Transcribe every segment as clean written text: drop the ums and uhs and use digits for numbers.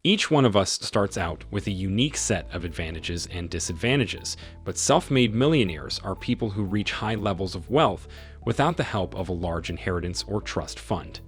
Each one of us starts out with a unique set of advantages and disadvantages, but self-made millionaires are people who reach high levels of wealth without the help of a large inheritance or trust fund.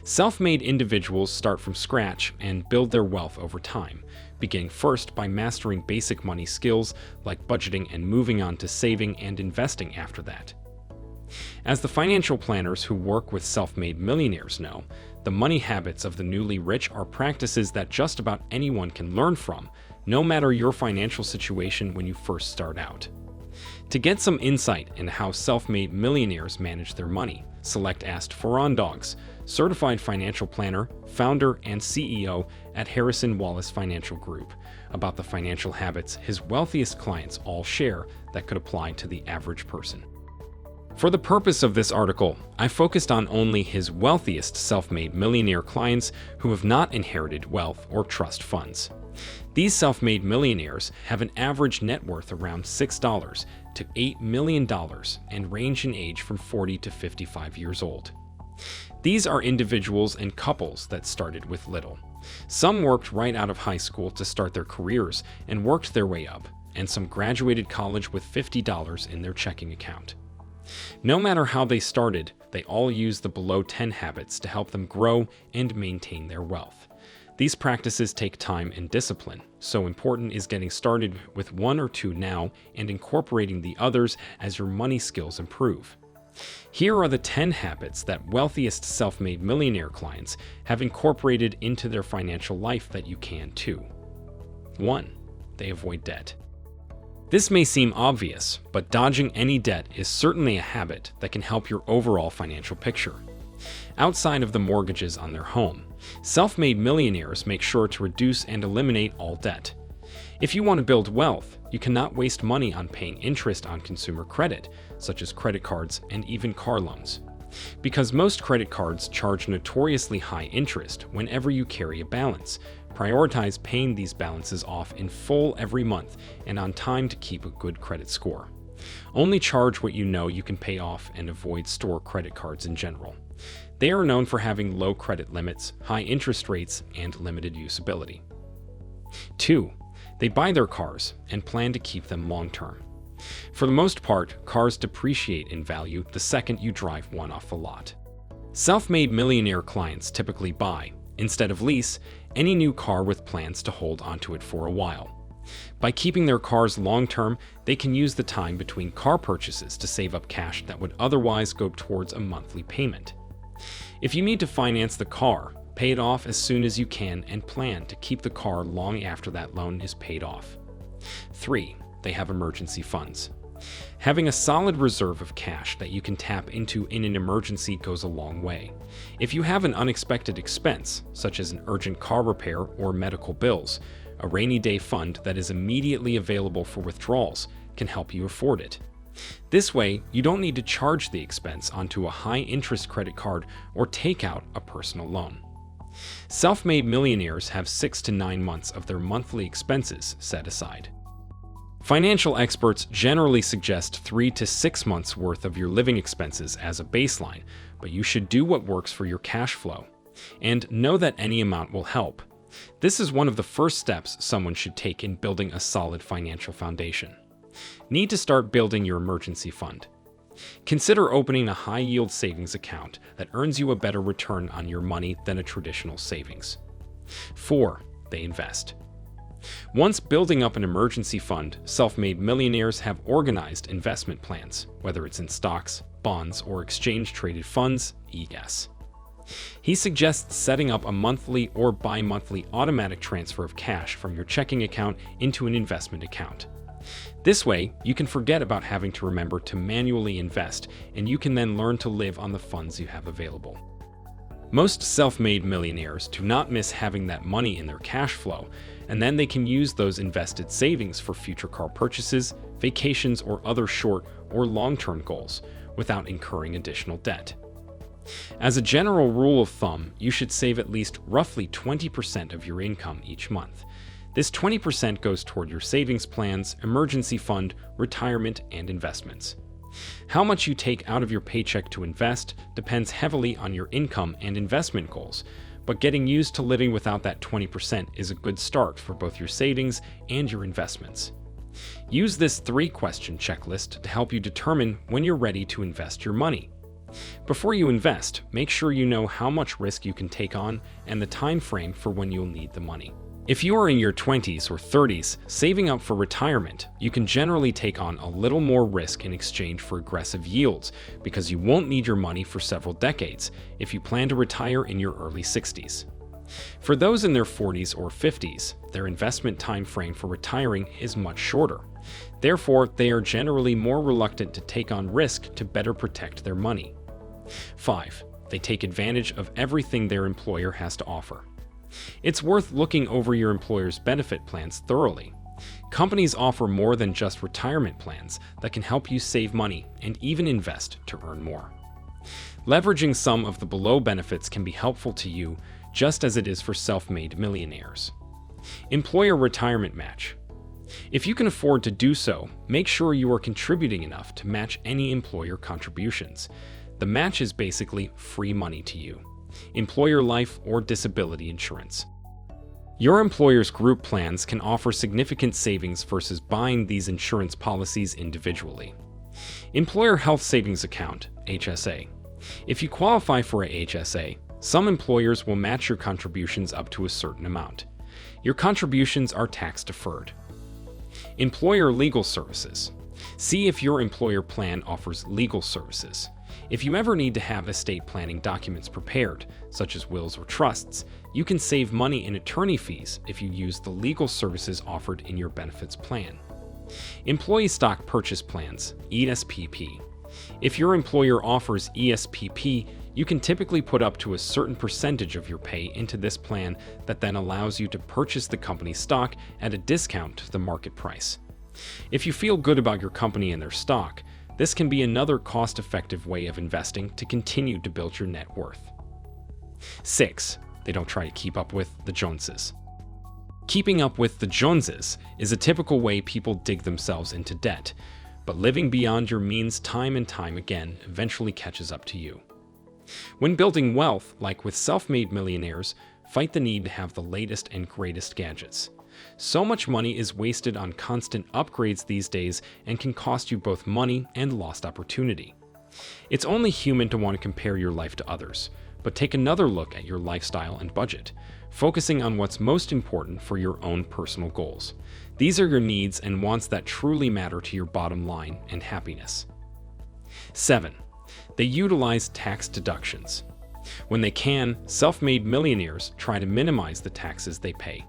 Self-made individuals start from scratch and build their wealth over time, beginning first by mastering basic money skills like budgeting and moving on to saving and investing after that. As the financial planners who work with self-made millionaires know, the money habits of the newly rich are practices that just about anyone can learn from, no matter your financial situation when you first start out. To get some insight into how self-made millionaires manage their money, select asked Farhan Dogs, certified financial planner, founder, and CEO at Harrison Wallace Financial Group, about the financial habits his wealthiest clients all share that could apply to the average person. For the purpose of this article, I focused on only his wealthiest self-made millionaire clients who have not inherited wealth or trust funds. These self-made millionaires have an average net worth around $6 to $8 million and range in age from 40 to 55 years old. These are individuals and couples that started with little. Some worked right out of high school to start their careers and worked their way up, and some graduated college with $50 in their checking account. No matter how they started, they all use the below 10 habits to help them grow and maintain their wealth. These practices take time and discipline, so important is getting started with one or two now and incorporating the others as your money skills improve. Here are the 10 habits that wealthiest self-made millionaire clients have incorporated into their financial life that you can too. 1. They avoid debt. This may seem obvious, but dodging any debt is certainly a habit that can help your overall financial picture. Outside of the mortgages on their home, self-made millionaires make sure to reduce and eliminate all debt. If you want to build wealth, you cannot waste money on paying interest on consumer credit, such as credit cards and even car loans. Because most credit cards charge notoriously high interest whenever you carry a balance, prioritize paying these balances off in full every month and on time to keep a good credit score. Only charge what you know you can pay off and avoid store credit cards in general. They are known for having low credit limits, high interest rates, and limited usability. 2. They buy their cars and plan to keep them long-term. For the most part, cars depreciate in value the second you drive one off the lot. Self-made millionaire clients typically buy, instead of lease, any new car with plans to hold onto it for a while. By keeping their cars long-term, they can use the time between car purchases to save up cash that would otherwise go towards a monthly payment. If you need to finance the car, pay it off as soon as you can and plan to keep the car long after that loan is paid off. 3. They have emergency funds. Having a solid reserve of cash that you can tap into in an emergency goes a long way. If you have an unexpected expense, such as an urgent car repair or medical bills, a rainy day fund that is immediately available for withdrawals can help you afford it. This way, you don't need to charge the expense onto a high-interest credit card or take out a personal loan. Self-made millionaires have 6 to 9 months of their monthly expenses set aside. Financial experts generally suggest 3 to 6 months worth of your living expenses as a baseline, but you should do what works for your cash flow. And know that any amount will help. This is one of the first steps someone should take in building a solid financial foundation. Need to start building your emergency fund. Consider opening a high-yield savings account that earns you a better return on your money than a traditional savings. 4. They invest. Once building up an emergency fund, self-made millionaires have organized investment plans, whether it's in stocks, bonds, or exchange-traded funds, ES. He suggests setting up a monthly or bi-monthly automatic transfer of cash from your checking account into an investment account. This way, you can forget about having to remember to manually invest, and you can then learn to live on the funds you have available. Most self-made millionaires do not miss having that money in their cash flow, and then they can use those invested savings for future car purchases, vacations, or other short or long-term goals without incurring additional debt. As a general rule of thumb, you should save at least roughly 20% of your income each month. This 20% goes toward your savings plans, emergency fund, retirement, and investments. How much you take out of your paycheck to invest depends heavily on your income and investment goals, but getting used to living without that 20% is a good start for both your savings and your investments. Use this 3-question checklist to help you determine when you're ready to invest your money. Before you invest, make sure you know how much risk you can take on and the time frame for when you'll need the money. If you are in your 20s or 30s saving up for retirement, you can generally take on a little more risk in exchange for aggressive yields because you won't need your money for several decades if you plan to retire in your early 60s. For those in their 40s or 50s, their investment time frame for retiring is much shorter. Therefore, they are generally more reluctant to take on risk to better protect their money. 5. They take advantage of everything their employer has to offer. It's worth looking over your employer's benefit plans thoroughly. Companies offer more than just retirement plans that can help you save money and even invest to earn more. Leveraging some of the below benefits can be helpful to you, just as it is for self-made millionaires. Employer retirement match. If you can afford to do so, make sure you are contributing enough to match any employer contributions. The match is basically free money to you. Employer life or disability insurance. Your employer's group plans can offer significant savings versus buying these insurance policies individually. Employer Health Savings Account, HSA. If you qualify for a HSA, some employers will match your contributions up to a certain amount. Your contributions are tax deferred. Employer legal services. See if your employer plan offers legal services. If you ever need to have estate planning documents prepared, such as wills or trusts, you can save money in attorney fees if you use the legal services offered in your benefits plan. Employee Stock Purchase Plans, ESPP. If your employer offers ESPP, you can typically put up to a certain percentage of your pay into this plan that then allows you to purchase the company's stock at a discount to the market price. If you feel good about your company and their stock, this can be another cost-effective way of investing to continue to build your net worth. 6. They don't try to keep up with the Joneses. Keeping up with the Joneses is a typical way people dig themselves into debt, but living beyond your means time and time again eventually catches up to you. When building wealth, like with self-made millionaires, fight the need to have the latest and greatest gadgets. So much money is wasted on constant upgrades these days and can cost you both money and lost opportunity. It's only human to want to compare your life to others, but take another look at your lifestyle and budget, focusing on what's most important for your own personal goals. These are your needs and wants that truly matter to your bottom line and happiness. 7. They utilize tax deductions. When they can, self-made millionaires try to minimize the taxes they pay.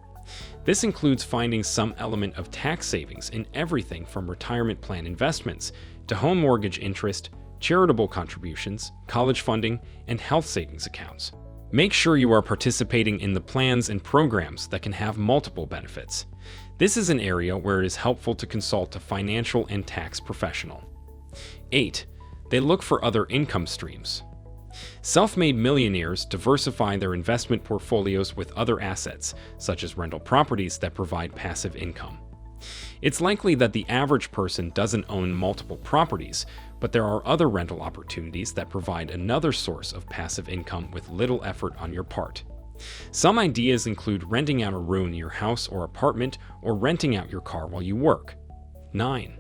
This includes finding some element of tax savings in everything from retirement plan investments to home mortgage interest, charitable contributions, college funding, and health savings accounts. Make sure you are participating in the plans and programs that can have multiple benefits. This is an area where it is helpful to consult a financial and tax professional. 8. They look for other income streams. Self-made millionaires diversify their investment portfolios with other assets, such as rental properties that provide passive income. It's likely that the average person doesn't own multiple properties, but there are other rental opportunities that provide another source of passive income with little effort on your part. Some ideas include renting out a room in your house or apartment or renting out your car while you work. 9.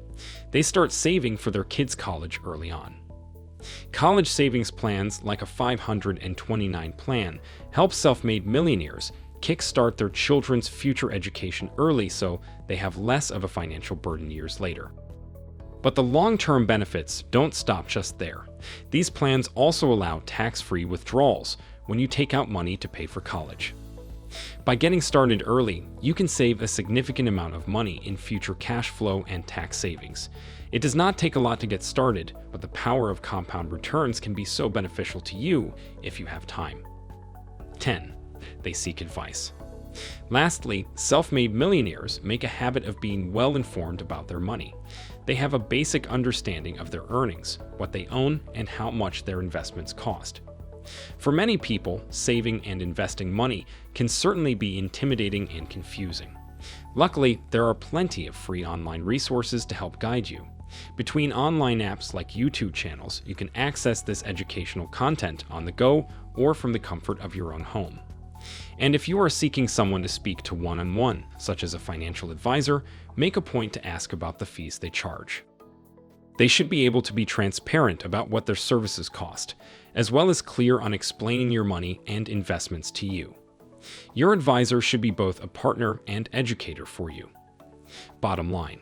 They start saving for their kids' college early on. College savings plans like a 529 plan help self-made millionaires kickstart their children's future education early so they have less of a financial burden years later. But the long-term benefits don't stop just there. These plans also allow tax-free withdrawals when you take out money to pay for college. By getting started early, you can save a significant amount of money in future cash flow and tax savings. It does not take a lot to get started, but the power of compound returns can be so beneficial to you if you have time. 10. They seek advice. Lastly, self-made millionaires make a habit of being well-informed about their money. They have a basic understanding of their earnings, what they own, and how much their investments cost. For many people, saving and investing money can certainly be intimidating and confusing. Luckily, there are plenty of free online resources to help guide you. Between online apps like YouTube channels, you can access this educational content on the go or from the comfort of your own home. And if you are seeking someone to speak to one-on-one, such as a financial advisor, make a point to ask about the fees they charge. They should be able to be transparent about what their services cost, as well as clear on explaining your money and investments to you. Your advisor should be both a partner and educator for you. Bottom line.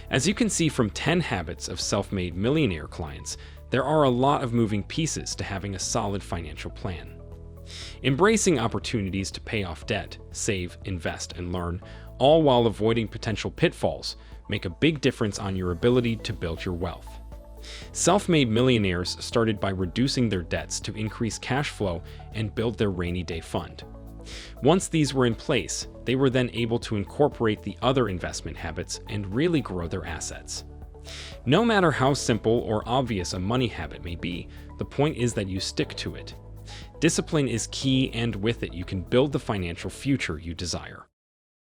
As you can see from 10 Habits of Self-Made Millionaire clients, there are a lot of moving pieces to having a solid financial plan. Embracing opportunities to pay off debt, save, invest, and learn, all while avoiding potential pitfalls, make a big difference on your ability to build your wealth. Self-made millionaires started by reducing their debts to increase cash flow and build their rainy day fund. Once these were in place, they were then able to incorporate the other investment habits and really grow their assets. No matter how simple or obvious a money habit may be, the point is that you stick to it. Discipline is key, and with it, you can build the financial future you desire.